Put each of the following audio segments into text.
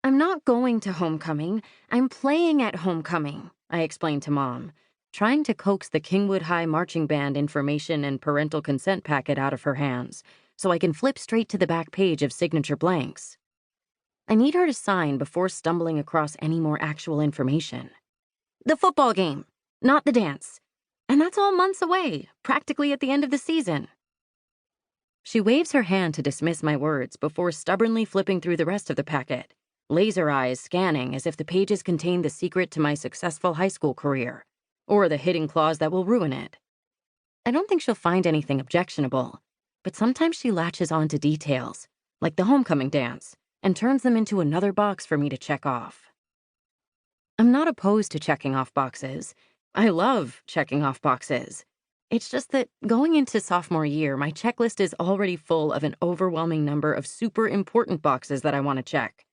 I'm not going to homecoming. I'm playing at homecoming, I explained to Mom, trying to coax the Kingwood High Marching Band information and parental consent packet out of her hands so I can flip straight to the back page of signature blanks. I need her to sign before stumbling across any more actual information. The football game, not the dance. And that's all months away, practically at the end of the season. She waves her hand to dismiss my words before stubbornly flipping through the rest of the packet, laser eyes scanning as if the pages contain the secret to my successful high school career, or the hidden clause that will ruin it. I don't think she'll find anything objectionable, but sometimes she latches on to details, like the homecoming dance, and turns them into another box for me to check off. I'm not opposed to checking off boxes. I love checking off boxes. It's just that going into sophomore year, my checklist is already full of an overwhelming number of super important boxes that I want to check.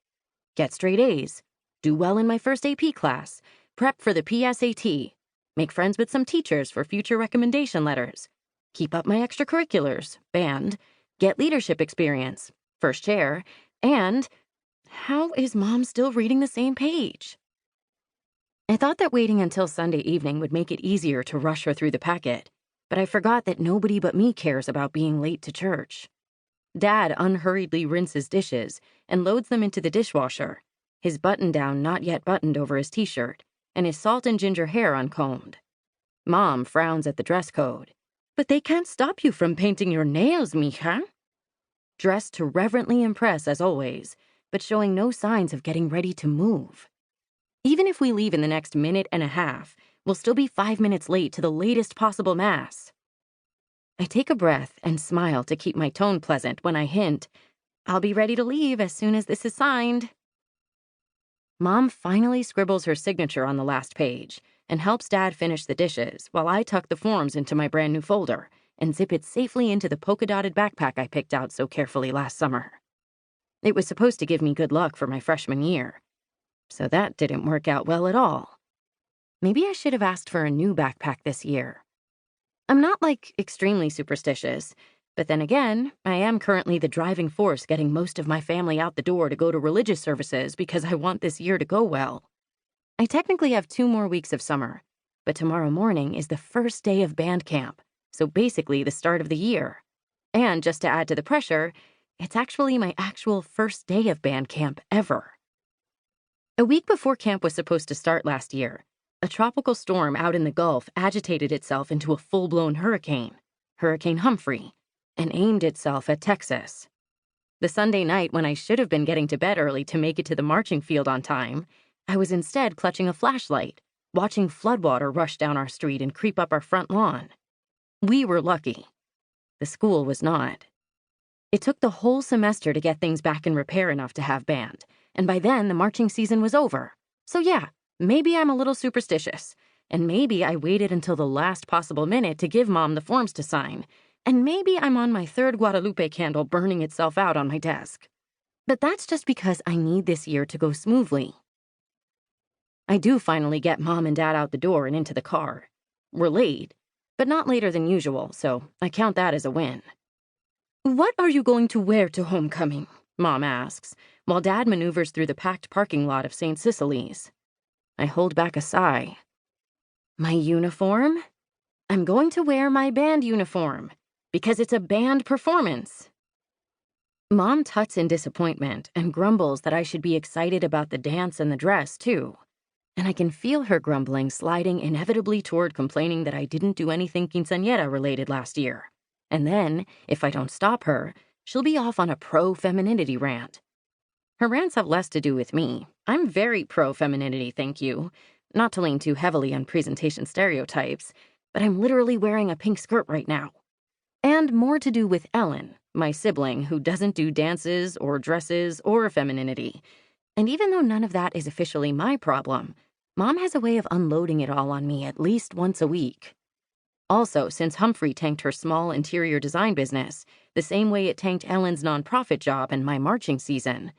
Get straight A's, do well in my first AP class, prep for the PSAT, make friends with some teachers for future recommendation letters, keep up my extracurriculars, band, get leadership experience, first chair, and how is Mom still reading the same page? I thought that waiting until Sunday evening would make it easier to rush her through the packet, but I forgot that nobody but me cares about being late to church. Dad unhurriedly rinses dishes and loads them into the dishwasher, his button-down not yet buttoned over his t-shirt, and his salt and ginger hair uncombed. Mom frowns at the dress code. But they can't stop you from painting your nails, mija. Dressed to reverently impress as always, but showing no signs of getting ready to move. Even if we leave in the next minute and a half, we'll still be 5 minutes late to the latest possible mass. I take a breath and smile to keep my tone pleasant when I hint, I'll be ready to leave as soon as this is signed. Mom finally scribbles her signature on the last page and helps Dad finish the dishes while I tuck the forms into my brand new folder and zip it safely into the polka-dotted backpack I picked out so carefully last summer. It was supposed to give me good luck for my freshman year, so that didn't work out well at all. Maybe I should have asked for a new backpack this year. I'm not, extremely superstitious, but then again, I am currently the driving force getting most of my family out the door to go to religious services because I want this year to go well. I technically have 2 more weeks of summer, but tomorrow morning is the first day of band camp, so basically the start of the year. And just to add to the pressure, it's actually my actual first day of band camp ever. A week before camp was supposed to start last year, a tropical storm out in the Gulf agitated itself into a full-blown hurricane, Hurricane Humphrey, and aimed itself at Texas. The Sunday night when I should have been getting to bed early to make it to the marching field on time, I was instead clutching a flashlight, watching floodwater rush down our street and creep up our front lawn. We were lucky. The school was not. It took the whole semester to get things back in repair enough to have band, and by then the marching season was over. So yeah, maybe I'm a little superstitious, and maybe I waited until the last possible minute to give Mom the forms to sign, and maybe I'm on my 3rd Guadalupe candle burning itself out on my desk. But that's just because I need this year to go smoothly. I do finally get Mom and Dad out the door and into the car. We're late, but not later than usual, so I count that as a win. "What are you going to wear to homecoming?" Mom asks, while Dad maneuvers through the packed parking lot of St. Cecily's. I hold back a sigh. My uniform? I'm going to wear my band uniform, because it's a band performance. Mom tuts in disappointment and grumbles that I should be excited about the dance and the dress, too. And I can feel her grumbling sliding inevitably toward complaining that I didn't do anything quinceañera-related last year. And then, if I don't stop her, she'll be off on a pro-femininity rant. Her rants have less to do with me. I'm very pro-femininity, thank you. Not to lean too heavily on presentation stereotypes, but I'm literally wearing a pink skirt right now. And more to do with Ellen, my sibling who doesn't do dances or dresses or femininity. And even though none of that is officially my problem, Mom has a way of unloading it all on me at least once a week. Also, since Humphrey tanked her small interior design business, the same way it tanked Ellen's nonprofit job and my marching season,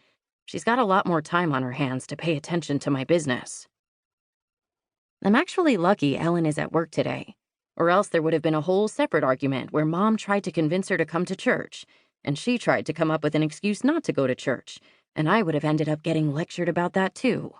she's got a lot more time on her hands to pay attention to my business. I'm actually lucky Ellen is at work today, or else there would have been a whole separate argument where Mom tried to convince her to come to church, and she tried to come up with an excuse not to go to church, and I would have ended up getting lectured about that too.